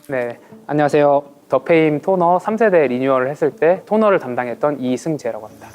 네, 안녕하세요. 더페임 토너 3세대 리뉴얼을 했을 때 토너를 담당했던 이승재라고 합니다.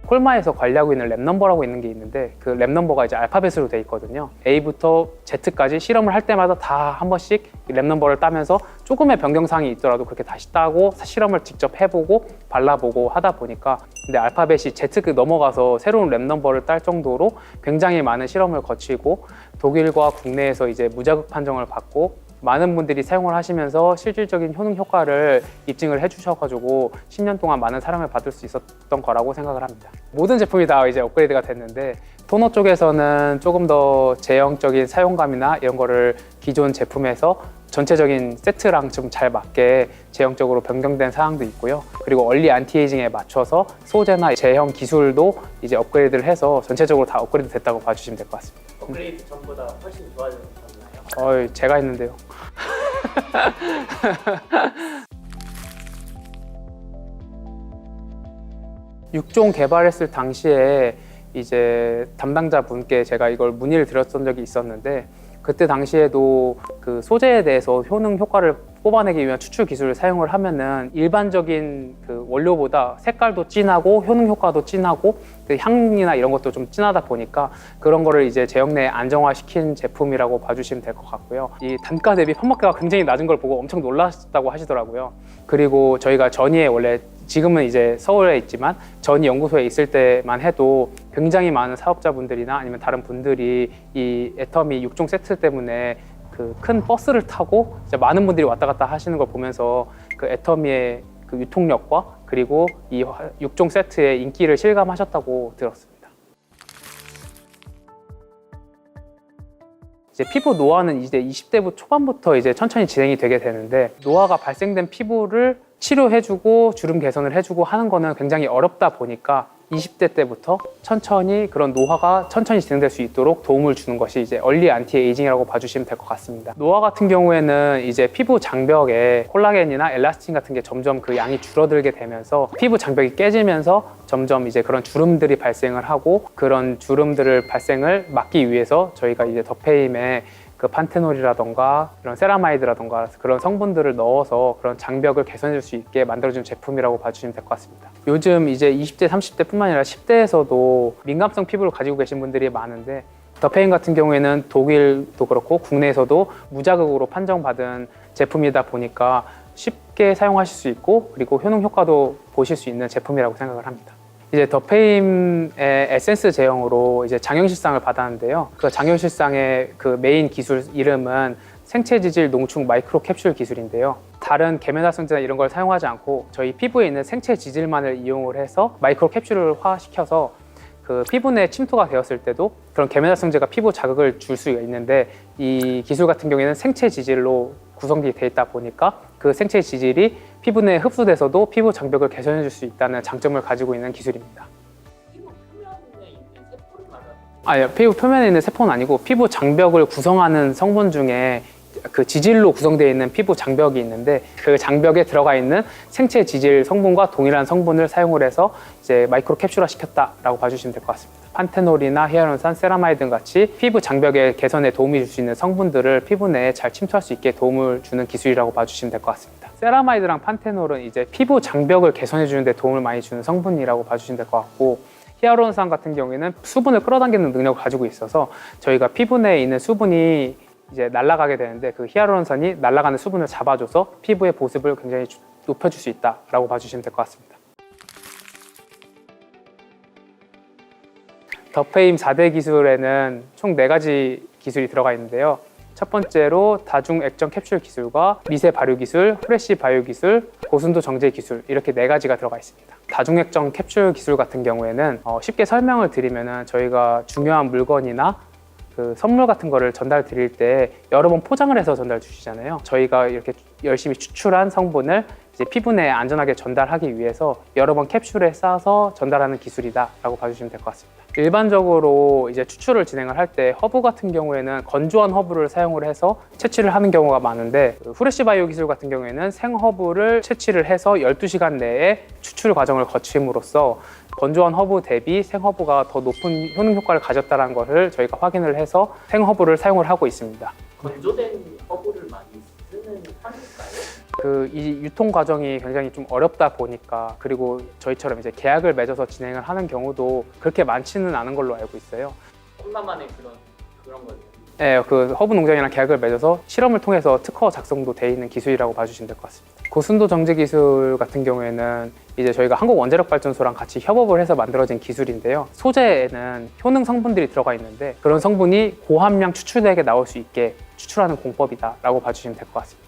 콜마에서 관리하고 있는 랩넘버라고 있는 게 있는데 그 랩넘버가 이제 알파벳으로 돼 있거든요. A부터 Z까지 실험을 할 때마다 다 한 번씩 랩넘버를 따면서 조금의 변경사항이 있더라도 그렇게 다시 따고 실험을 직접 해보고 발라보고 하다 보니까 근데 알파벳이 Z 넘어가서 새로운 랩넘버를 딸 정도로 굉장히 많은 실험을 거치고 독일과 국내에서 이제 무자극 판정을 받고 많은 분들이 사용을 하시면서 실질적인 효능 효과를 입증을 해주셔가지고 10년 동안 많은 사랑을 받을 수 있었던 거라고 생각을 합니다. 모든 제품이 다 이제 업그레이드가 됐는데 토너 쪽에서는 조금 더 제형적인 사용감이나 이런 거를 기존 제품에서 전체적인 세트랑 좀 잘 맞게 제형적으로 변경된 사항도 있고요. 그리고 얼리 안티에이징에 맞춰서 소재나 제형 기술도 이제 업그레이드를 해서 전체적으로 다 업그레이드 됐다고 봐주시면 될 것 같습니다. 업그레이드 전보다 훨씬 좋아졌나요? 제가 했는데요. 육종 개발했을 당시에 이제 담당자분께 제가 이걸 문의를 드렸던 적이 있었는데 그때 당시에도 그 소재에 대해서 효능 효과를 뽑아내기 위한 추출 기술을 사용을 하면은 일반적인 그 원료보다 색깔도 진하고 효능 효과도 진하고 그 향이나 이런 것도 좀 진하다 보니까 그런 거를 이제 제형 내에 안정화시킨 제품이라고 봐주시면 될 것 같고요. 이 단가 대비 판매가가 굉장히 낮은 걸 보고 엄청 놀랐다고 하시더라고요. 그리고 저희가 전이에 원래 지금은 이제 서울에 있지만 전이 연구소에 있을 때만 해도 굉장히 많은 사업자분들이나 아니면 다른 분들이 이 애터미 6종 세트 때문에 그 큰 버스를 타고 이제 많은 분들이 왔다 갔다 하시는 걸 보면서 그 애터미의 그 유통력과 그리고 이 6종 세트의 인기를 실감하셨다고 들었습니다. 이제 피부 노화는 이제 20대 초반부터 이제 천천히 진행이 되게 되는데 노화가 발생된 피부를 치료해주고 주름 개선을 해주고 하는 거는 굉장히 어렵다 보니까 20대 때부터 천천히 그런 노화가 천천히 진행될 수 있도록 도움을 주는 것이 이제 얼리 안티에이징이라고 봐주시면 될 것 같습니다. 노화 같은 경우에는 이제 피부 장벽에 콜라겐이나 엘라스틴 같은 게 점점 그 양이 줄어들게 되면서 피부 장벽이 깨지면서 점점 이제 그런 주름들이 발생을 하고 그런 주름들을 발생을 막기 위해서 저희가 이제 더페임에 그 판테놀이라던가 이런 세라마이드라던가 그런 성분들을 넣어서 그런 장벽을 개선해 줄 수 있게 만들어준 제품이라고 봐주시면 될 것 같습니다. 요즘 이제 20대, 30대 뿐만 아니라 10대에서도 민감성 피부를 가지고 계신 분들이 많은데 더페임 같은 경우에는 독일도 그렇고 국내에서도 무자극으로 판정받은 제품이다 보니까 쉽게 사용하실 수 있고 그리고 효능 효과도 보실 수 있는 제품이라고 생각을 합니다. 이제 더페임의 에센스 제형으로 이제 장형실상을 받았는데요. 그 장형실상의 그 메인 기술 이름은 생체지질 농축 마이크로 캡슐 기술인데요. 다른 계면활성제나 이런 걸 사용하지 않고 저희 피부에 있는 생체 지질만을 이용을 해서 마이크로 캡슐화 시켜서 그 피부 내에 침투가 되었을 때도 그런 계면활성제가 피부 자극을 줄 수가 있는데 이 기술 같은 경우에는 생체 지질로 구성되어 있다 보니까 그 생체 지질이 피부 내에 흡수돼서도 피부 장벽을 개선해 줄 수 있다는 장점을 가지고 있는 기술입니다. 피부 표면에 있는 세포를 말하는 아니요, 피부 표면에 있는 세포는 아니고 피부 장벽을 구성하는 성분 중에 그 지질로 구성되어 있는 피부 장벽이 있는데 그 장벽에 들어가 있는 생체 지질 성분과 동일한 성분을 사용을 해서 이제 마이크로 캡슐화 시켰다라고 봐주시면 될 것 같습니다. 판테놀이나 히알루론산, 세라마이드 같이 피부 장벽의 개선에 도움이 줄 수 있는 성분들을 피부 내에 잘 침투할 수 있게 도움을 주는 기술이라고 봐주시면 될 것 같습니다. 세라마이드랑 판테놀은 이제 피부 장벽을 개선해 주는 데 도움을 많이 주는 성분이라고 봐주시면 될 것 같고 히알루론산 같은 경우에는 수분을 끌어당기는 능력을 가지고 있어서 저희가 피부 내에 있는 수분이 이제 날아가게 되는데 그 히알루론산이 날아가는 수분을 잡아줘서 피부의 보습을 굉장히 높여줄 수 있다라고 봐주시면 될 것 같습니다. 더페임 4대 기술에는 총 4가지 기술이 들어가 있는데요. 첫 번째로 다중 액정 캡슐 기술과 미세 발효 기술, 프레시 바이오 기술, 고순도 정제 기술 이렇게 4가지가 들어가 있습니다. 다중 액정 캡슐 기술 같은 경우에는 쉽게 설명을 드리면은 저희가 중요한 물건이나 그 선물 같은 거를 전달 드릴 때 여러 번 포장을 해서 전달 주시잖아요. 저희가 이렇게 열심히 추출한 성분을 이제 피부 내에 안전하게 전달하기 위해서 여러 번 캡슐에 싸서 전달하는 기술이다라고 봐주시면 될 것 같습니다. 일반적으로 이제 추출을 진행을 할 때 허브 같은 경우에는 건조한 허브를 사용을 해서 채취를 하는 경우가 많은데 후레쉬 바이오 기술 같은 경우에는 생허브를 채취를 해서 12시간 내에 추출 과정을 거침으로써 건조한 허브 대비 생허브가 더 높은 효능 효과를 가졌다는 것을 저희가 확인을 해서 생허브를 사용을 하고 있습니다. 건조된 허브를 많이 쓰는 편일까요? 이 유통 과정이 굉장히 좀 어렵다 보니까, 그리고 저희처럼 이제 계약을 맺어서 진행을 하는 경우도 그렇게 많지는 않은 걸로 알고 있어요. 홈마만의 그런 거죠. 네, 그 허브 농장이랑 계약을 맺어서 실험을 통해서 특허 작성도 돼 있는 기술이라고 봐주시면 될 것 같습니다. 고순도 정제 기술 같은 경우에는 이제 저희가 한국원자력발전소랑 같이 협업을 해서 만들어진 기술인데요. 소재에는 효능 성분들이 들어가 있는데 그런 성분이 고함량 추출되게 나올 수 있게 추출하는 공법이다라고 봐주시면 될 것 같습니다.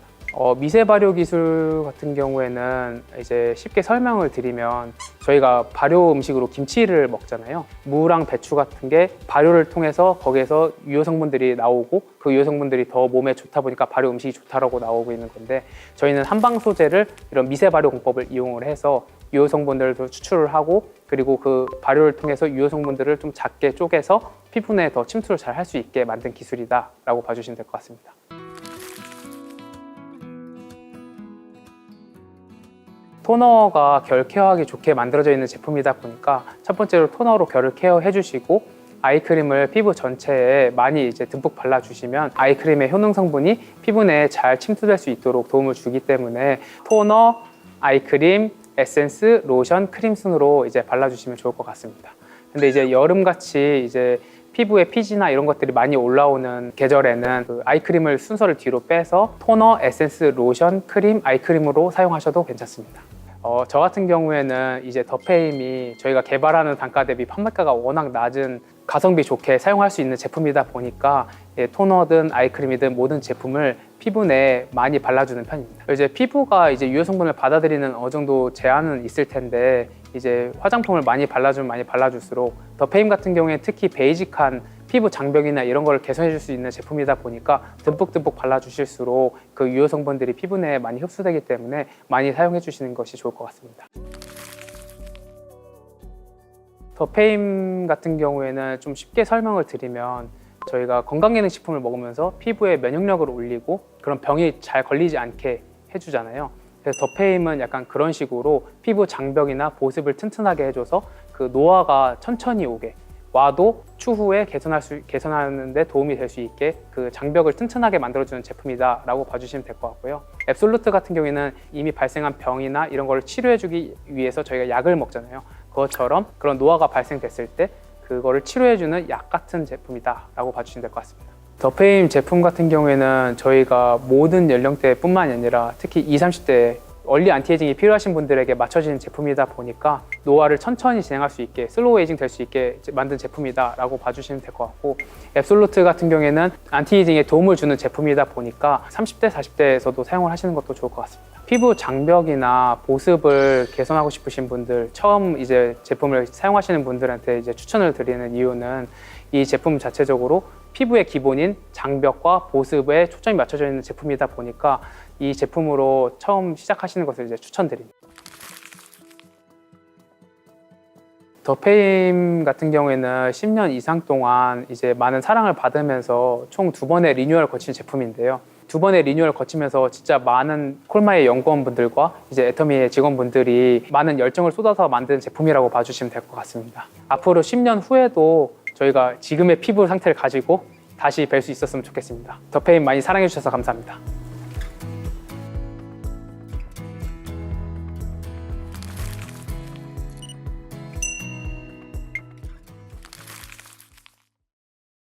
미세 발효 기술 같은 경우에는 이제 쉽게 설명을 드리면, 저희가 발효 음식으로 김치를 먹잖아요. 무랑 배추 같은 게 발효를 통해서 거기에서 유효 성분들이 나오고, 그 유효 성분들이 더 몸에 좋다 보니까 발효 음식이 좋다라고 나오고 있는 건데, 저희는 한방 소재를 이런 미세 발효 공법을 이용을 해서 유효 성분들도 추출을 하고, 그리고 그 발효를 통해서 유효 성분들을 좀 작게 쪼개서 피부 내에 더 침투를 잘 할 수 있게 만든 기술이다라고 봐주시면 될 것 같습니다. 토너가 결 케어하기 좋게 만들어져 있는 제품이다 보니까, 첫 번째로 토너로 결을 케어해 주시고, 아이크림을 피부 전체에 많이 이제 듬뿍 발라주시면 아이크림의 효능 성분이 피부 내에 잘 침투될 수 있도록 도움을 주기 때문에, 토너, 아이크림, 에센스, 로션, 크림 순으로 이제 발라주시면 좋을 것 같습니다. 근데 이제 여름같이 이제 피부에 피지나 이런 것들이 많이 올라오는 계절에는 그 아이크림을 순서를 뒤로 빼서 토너, 에센스, 로션, 크림, 아이크림으로 사용하셔도 괜찮습니다. 저 같은 경우에는 이제 더페임이 저희가 개발하는 단가 대비 판매가가 워낙 낮은 가성비 좋게 사용할 수 있는 제품이다 보니까, 토너든 아이크림이든 모든 제품을 피부 내에 많이 발라주는 편입니다. 이제 피부가 이제 유효 성분을 받아들이는 어느 정도 제한은 있을 텐데, 이제 화장품을 많이 발라주면 많이 발라줄수록 더페임 같은 경우에 특히 베이직한 피부 장벽이나 이런 걸 개선해 줄 수 있는 제품이다 보니까 듬뿍듬뿍 발라주실수록 그 유효 성분들이 피부 내에 많이 흡수되기 때문에 많이 사용해 주시는 것이 좋을 것 같습니다. 더페임 같은 경우에는 좀 쉽게 설명을 드리면, 저희가 건강기능식품을 먹으면서 피부의 면역력을 올리고 그런 병이 잘 걸리지 않게 해주잖아요. 그래서 더페임은 약간 그런 식으로 피부 장벽이나 보습을 튼튼하게 해줘서 그 노화가 천천히 오게, 와도 추후에 개선하는 데 도움이 될 수 있게 그 장벽을 튼튼하게 만들어주는 제품이다 라고 봐주시면 될 것 같고요. 앱솔루트 같은 경우에는 이미 발생한 병이나 이런 걸 치료해주기 위해서 저희가 약을 먹잖아요. 그것처럼 그런 노화가 발생됐을 때 그거를 치료해주는 약 같은 제품이다 라고 봐주시면 될 것 같습니다. 더페임 제품 같은 경우에는 저희가 모든 연령대뿐만이 아니라 특히 20, 30대 얼리 안티에이징이 필요하신 분들에게 맞춰진 제품이다 보니까 노화를 천천히 진행할 수 있게, 슬로우 에이징 될 수 있게 만든 제품이다 라고 봐주시면 될 것 같고, 앱솔루트 같은 경우에는 안티에이징에 도움을 주는 제품이다 보니까 30대, 40대에서도 사용을 하시는 것도 좋을 것 같습니다. 피부 장벽이나 보습을 개선하고 싶으신 분들, 처음 이제 제품을 사용하시는 분들한테 이제 추천을 드리는 이유는, 이 제품 자체적으로 피부의 기본인 장벽과 보습에 초점이 맞춰져 있는 제품이다 보니까 이 제품으로 처음 시작하시는 것을 이제 추천드립니다. 더페임 같은 경우에는 10년 이상 동안 이제 많은 사랑을 받으면서 총 2번의 리뉴얼을 거친 제품인데요. 2번의 리뉴얼을 거치면서 진짜 많은 콜마의 연구원분들과 이제 애터미의 직원분들이 많은 열정을 쏟아서 만든 제품이라고 봐주시면 될 것 같습니다. 앞으로 10년 후에도 저희가 지금의 피부 상태를 가지고 다시 뵐 수 있었으면 좋겠습니다. 더페임 많이 사랑해 주셔서 감사합니다.